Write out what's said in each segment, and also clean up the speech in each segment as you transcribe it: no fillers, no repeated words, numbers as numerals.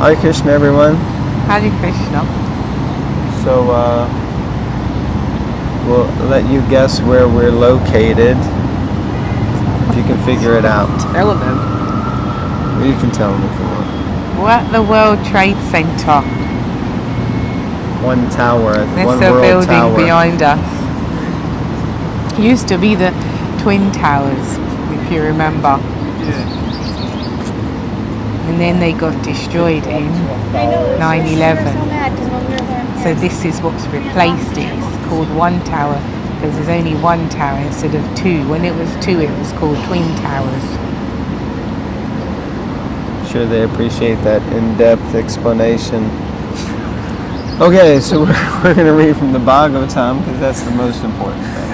Hare Krishna, everyone. Hare Krishna. So, we'll let you guess where we're located, if you can figure it out. Tell them. Or you can tell them if you want. We're at the World Trade Center. One tower, There's one a world building tower. behind us. Used to be the Twin Towers, if you remember. Yeah. And then they got destroyed in 9/11. So this is what's replaced it. It's called One Tower because there's only one tower instead of two. When it was two, it was called Twin Towers. Sure they appreciate that in-depth explanation. Okay, so we're going to read from the Bhagavatam because that's the most important thing.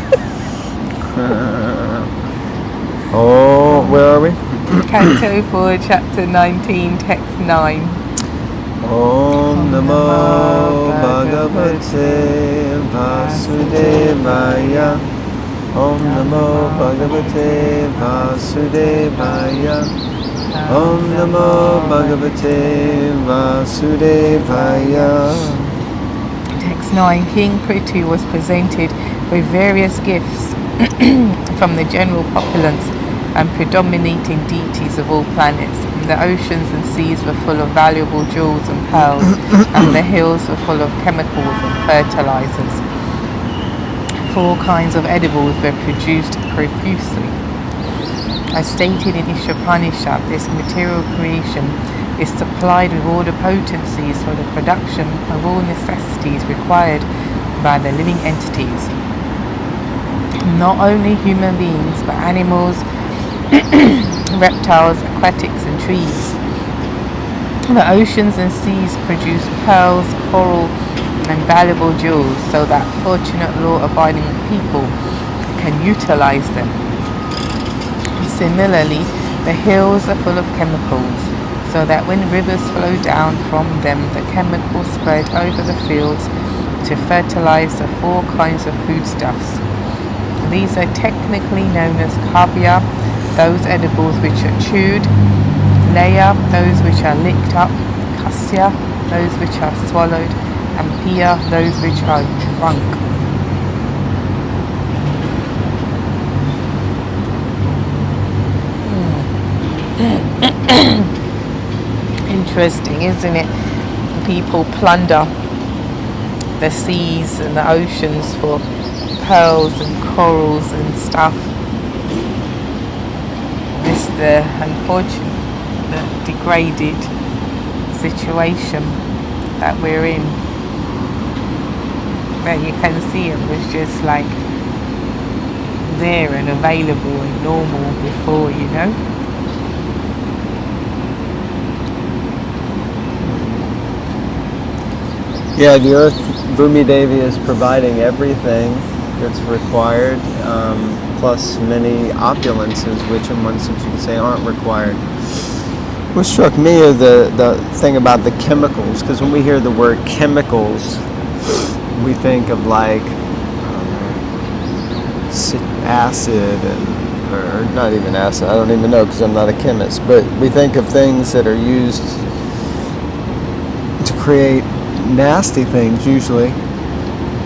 Oh, where are we? Canto 4, Chapter 19, Text 9. Om Namo Bhagavate Vasudevaya. Om Namo Bhagavate Vasudevaya. Om Namo Bhagavate Vasudevaya. Text 9. King Prithu was presented with various gifts from the general populace and predominating deities of all planets. The oceans and seas were full of valuable jewels and pearls, and the hills were full of chemicals and fertilizers. 4 kinds of edibles were produced profusely. As stated in Ishopanishad, this material creation is supplied with all the potencies for the production of all necessities required by the living entities. Not only human beings, but animals, reptiles, aquatics and trees. The oceans and seas produce pearls, coral and valuable jewels so that fortunate law-abiding people can utilize them. Similarly, the hills are full of chemicals so that when rivers flow down from them, the chemicals spread over the fields to fertilize the 4 kinds of foodstuffs. These are technically known as kavya, those edibles which are chewed, laya, those which are licked up, kasya, those which are swallowed, and piya, those which are drunk. Interesting, isn't it? People plunder the seas and the oceans for pearls and corals and stuff. This the unfortunate, the degraded situation that we're in. But you can see it was just like there and available and normal before, you know. Yeah, the earth, Bhumi Devi, is providing everything that's required, plus many opulences, which in one sense you could say aren't required. What struck me is the thing about the chemicals, because when we hear the word chemicals, we think of like acid, or not even acid, I don't even know because I'm not a chemist, but we think of things that are used to create nasty things, usually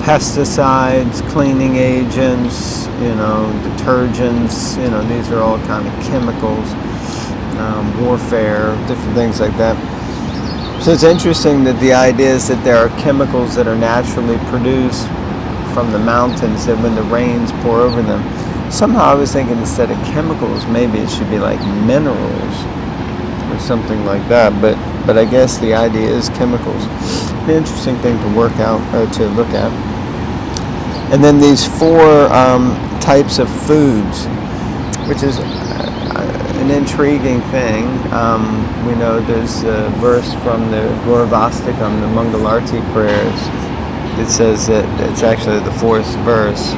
pesticides, cleaning agents, detergents, these are all kind of chemicals, warfare, different things like that. So it's interesting that the idea is that there are chemicals that are naturally produced from the mountains, that when the rains pour over them, somehow I was thinking instead of chemicals, maybe it should be like minerals or something like that, but I guess the idea is chemicals. An interesting thing to work out, or to look at. And then these 4 types of foods, which is an intriguing thing. We know there's a verse from the Gauravastikam, the Mangalarti prayers. It says that it's actually the 4th verse.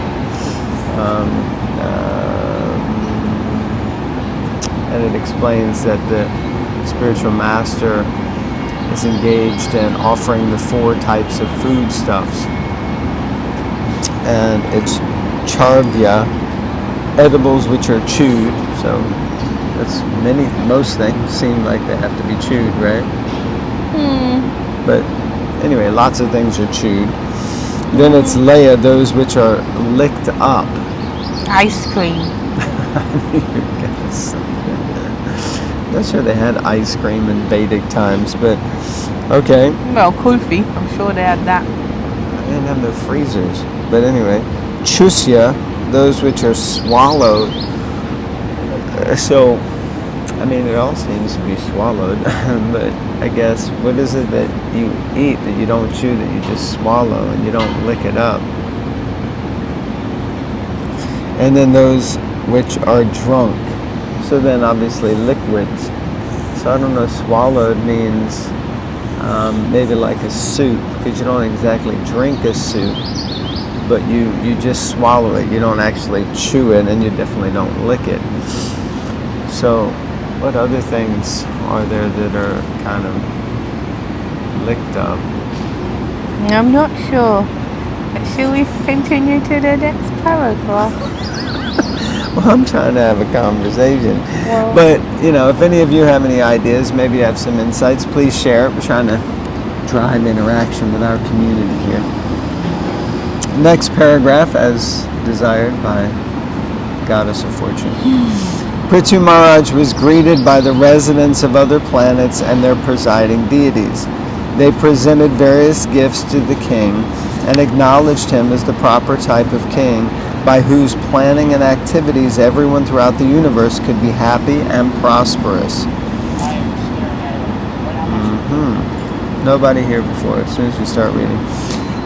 And it explains that the spiritual master is engaged in offering the 4 types of foodstuffs. And it's charvya, edibles which are chewed, so that's most things seem like they have to be chewed, right? But anyway, lots of things are chewed. Then it's Leia, those which are licked up. Ice cream. Not sure they had ice cream in Vedic times, but okay. Well, kulfi. I'm sure they had that. They didn't have no freezers. But anyway, chusya, those which are swallowed. So, I mean, it all seems to be swallowed, but I guess, what is it that you eat that you don't chew, that you just swallow and you don't lick it up? And then those which are drunk. So then obviously liquids. So I don't know, swallowed means maybe like a soup, because you don't exactly drink a soup, but you just swallow it. You don't actually chew it, and you definitely don't lick it. So what other things are there that are kind of licked up? I'm not sure. Shall we continue to the next paragraph? Well, I'm trying to have a conversation. Well, But, if any of you have any ideas, maybe you have some insights, please share it. We're trying to drive interaction with our community here. Next paragraph, as desired by Goddess of Fortune. Prithu Maharaj was greeted by the residents of other planets and their presiding deities. They presented various gifts to the king and acknowledged him as the proper type of king, by whose planning and activities everyone throughout the universe could be happy and prosperous. Nobody here before, as soon as we start reading.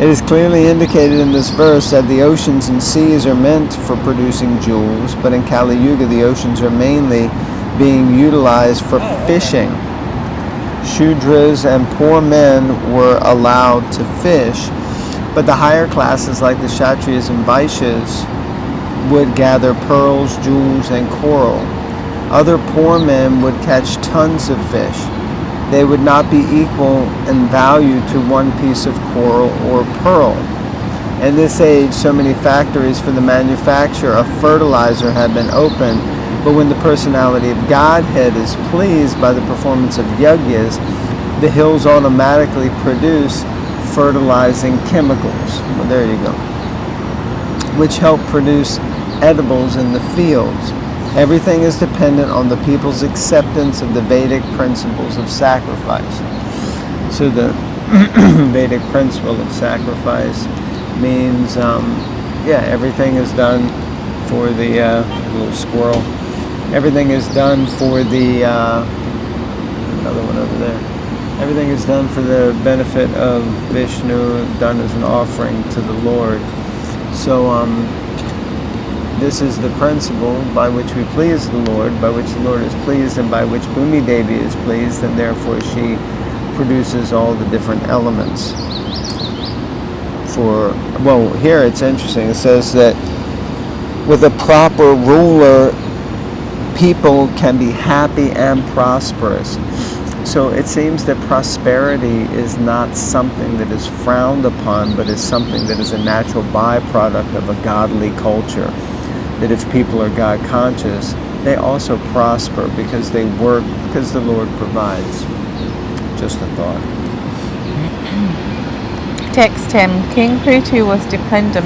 It is clearly indicated in this verse that the oceans and seas are meant for producing jewels, but in Kali Yuga the oceans are mainly being utilized for fishing. Shudras and poor men were allowed to fish, but the higher classes like the Kshatriyas and Vaishyas would gather pearls, jewels, and coral. Other poor men would catch tons of fish. They would not be equal in value to one piece of coral or pearl. In this age, so many factories for the manufacture of fertilizer have been opened, but when the personality of Godhead is pleased by the performance of yajnas, the hills automatically produce fertilizing chemicals. Well, there you go. Which help produce edibles in the fields. Everything is dependent on the people's acceptance of the Vedic principles of sacrifice. So the Vedic principle of sacrifice means, everything is done for the little squirrel. Everything is done for the another one over there. Everything is done for the benefit of Vishnu, done as an offering to the Lord. So this is the principle by which we please the Lord, by which the Lord is pleased, and by which Bhumi Devi is pleased, and therefore she produces all the different elements. Here it's interesting. It says that with a proper ruler, people can be happy and prosperous. So it seems that prosperity is not something that is frowned upon, but is something that is a natural byproduct of a godly culture. That if people are God conscious, they also prosper because they work, because the Lord provides. Just a thought. Text 10. King Prithu was dependent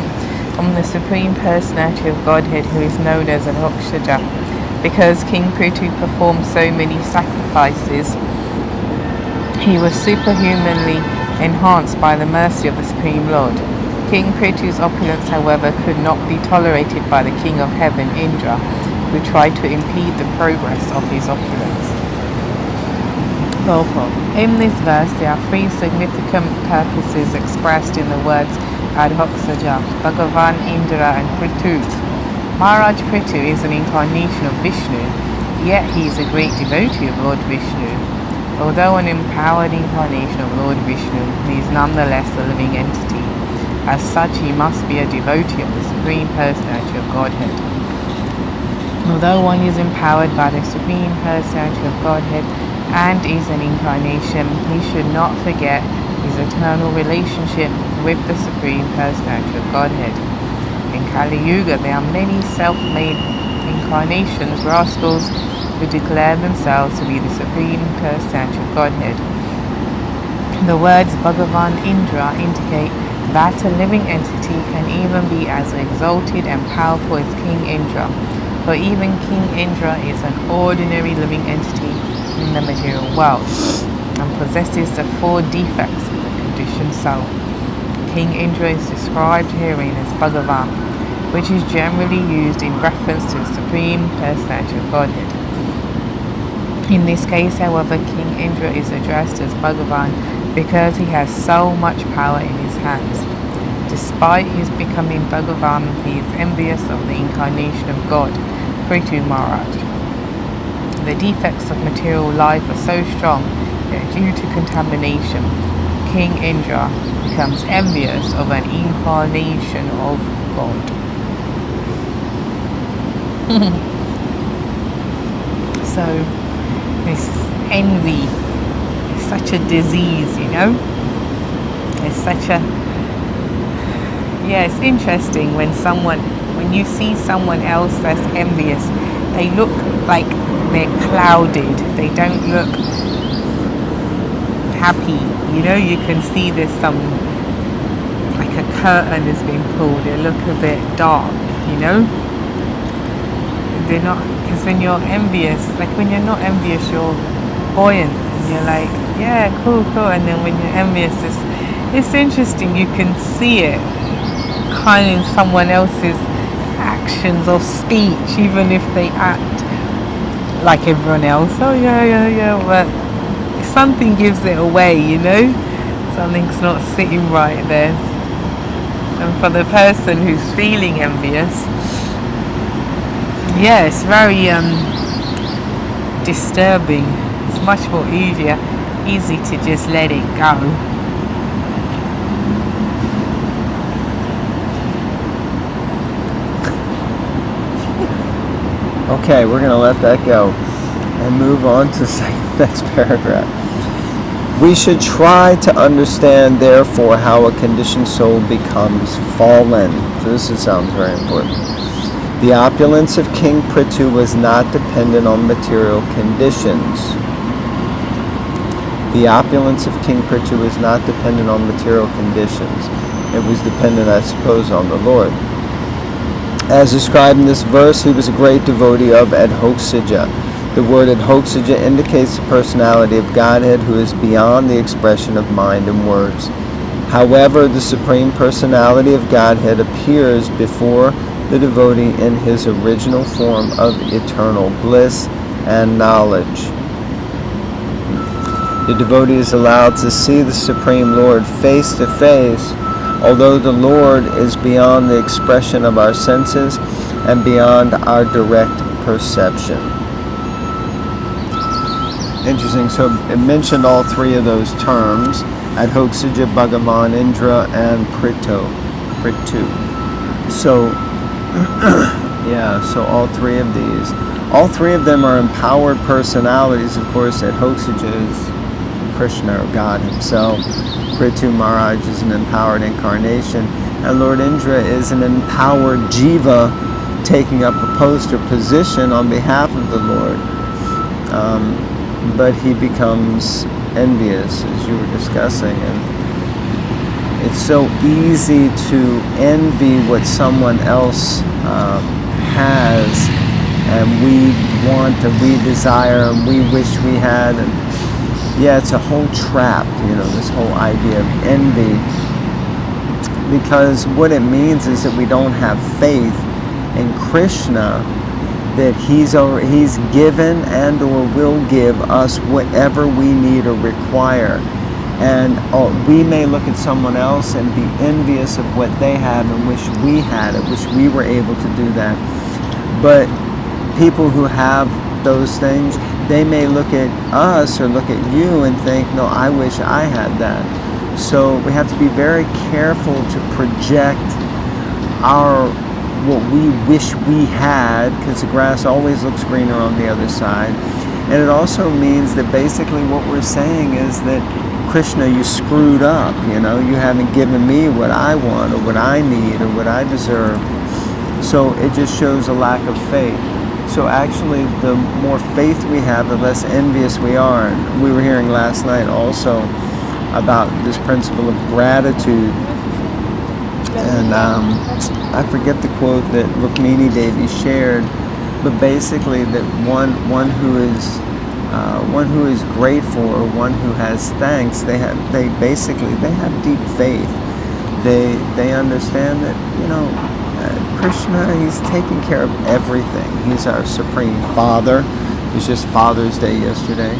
on the Supreme Personality of Godhead, who is known as an Okshaja. Because King Prithu performed so many sacrifices, he was superhumanly enhanced by the mercy of the Supreme Lord. King Prithu's opulence, however, could not be tolerated by the King of Heaven, Indra, who tried to impede the progress of his opulence. In this verse, there are three significant purposes expressed in the words Adhoksaja, Bhagavan, Indra, and Prithu. Maharaj Prithu is an incarnation of Vishnu, yet he is a great devotee of Lord Vishnu. Although an empowered incarnation of Lord Vishnu, he is nonetheless a living entity. As such, he must be a devotee of the Supreme Personality of Godhead. Although one is empowered by the Supreme Personality of Godhead and is an incarnation, he should not forget his eternal relationship with the Supreme Personality of Godhead. In Kali Yuga, there are many self-made incarnations, rascals, who declare themselves to be the Supreme Personality of Godhead. The words Bhagavan Indra indicate that a living entity can even be as exalted and powerful as King Indra, for even King Indra is an ordinary living entity in the material world and possesses the 4 defects of the conditioned soul. King Indra is described herein as Bhagavan, which is generally used in reference to the Supreme Personality of Godhead. In this case, however, King Indra is addressed as Bhagavan because he has so much power in his hands. Despite his becoming Bhagavan, he is envious of the incarnation of God, Prithu Maharaj. The defects of material life are so strong that due to contamination, King Indra becomes envious of an incarnation of God. So, this envy is such a disease, you know? It's such a... Yeah, it's interesting when you see someone else that's envious, they look like they're clouded. They don't look happy. You know, you can see there's some, like a curtain has been pulled. They look a bit dark, you know? They're not, because when you're envious, like when you're not envious, you're buoyant. And you're like, yeah, cool. And then when you're envious, it's interesting. You can see it kind of in someone else's actions or speech, even if they act like everyone else. Oh yeah, but something gives it away, you know? Something's not sitting right there. And for the person who's feeling envious, yeah, it's very disturbing. It's much more easy to just let it go. Okay, we're going to let that go and move on to the next paragraph. We should try to understand, therefore, how a conditioned soul becomes fallen. So this sounds very important. The opulence of King Prithu was not dependent on material conditions. The opulence of King Prithu was not dependent on material conditions. It was dependent, I suppose, on the Lord. As described in this verse, he was a great devotee of Adhoksija. The word Adhoksija indicates the personality of Godhead who is beyond the expression of mind and words. However, the Supreme Personality of Godhead appears before the devotee in his original form of eternal bliss and knowledge. The devotee is allowed to see the Supreme Lord face to face, although the Lord is beyond the expression of our senses and beyond our direct perception. Interesting. So it mentioned all 3 of those terms: Adhoksija, Bhagavan Indra, and Prithu. So, so all 3 of these. All 3 of them are empowered personalities. Of course, Adhoksija is Krishna, or God himself. Prithu Maharaj is an empowered incarnation, and Lord Indra is an empowered jiva taking up a post or position on behalf of the Lord. But he becomes envious, as you were discussing, and it's so easy to envy what someone else has, and we want and we desire and we wish we had. And yeah, it's a whole trap, this whole idea of envy, because what it means is that we don't have faith in Krishna, that he's given and or will give us whatever we need or require. And we may look at someone else and be envious of what they have and wish we had it, wish we were able to do that. But people who have those things, they may look at us or look at you and think, no, I wish I had that. So we have to be very careful to project what we wish we had, because the grass always looks greener on the other side. And it also means that basically what we're saying is that, Krishna, you screwed up, you haven't given me what I want or what I need or what I deserve. So it just shows a lack of faith. So actually, the more faith we have, the less envious we are. And we were hearing last night also about this principle of gratitude. And I forget the quote that Rukmini Devi shared, but basically that one who is grateful, or one who has thanks, they have deep faith. They understand that, Krishna, he's taking care of everything. He's our Supreme Father. It was just Father's Day yesterday.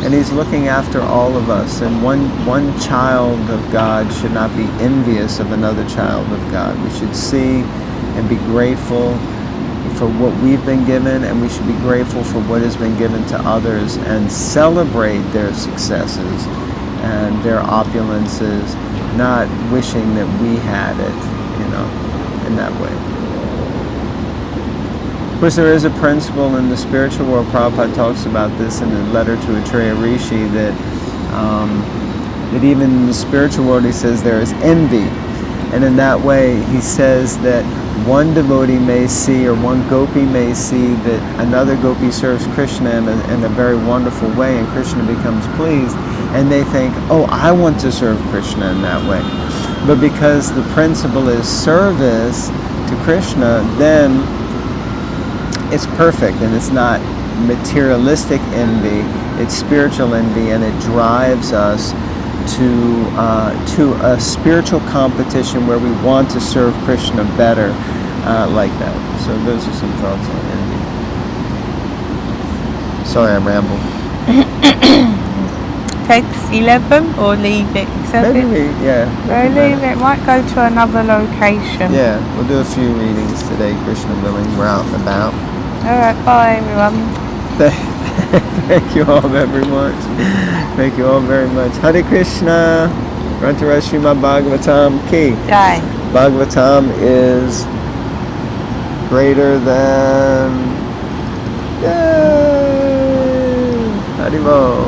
And he's looking after all of us. And one child of God should not be envious of another child of God. We should see and be grateful for what we've been given, and we should be grateful for what has been given to others, and celebrate their successes and their opulences, not wishing that we had it, in that way. Of course, there is a principle in the spiritual world. Prabhupada talks about this in a letter to Atreya Rishi, that even in the spiritual world, he says there is envy. And in that way, he says that one devotee may see, or one gopi may see, that another gopi serves Krishna in a very wonderful way, and Krishna becomes pleased, and they think, oh, I want to serve Krishna in that way. But because the principle is service to Krishna, then it's perfect, and it's not materialistic envy, it's spiritual envy, and it drives us to a spiritual competition where we want to serve Krishna better, like that. So those are some thoughts on envy. Sorry, I rambled. Takes 11 or leave it? Maybe leave it. Might go to another location. Yeah, we'll do a few readings today, Krishna willing. We're out and about. Alright, bye everyone. Thank you all very much. Thank you all very much. Hare Krishna. Grantara Srimad Bhagavatam Ki. Jai. Bhagavatam is greater than... Yay! Haribol.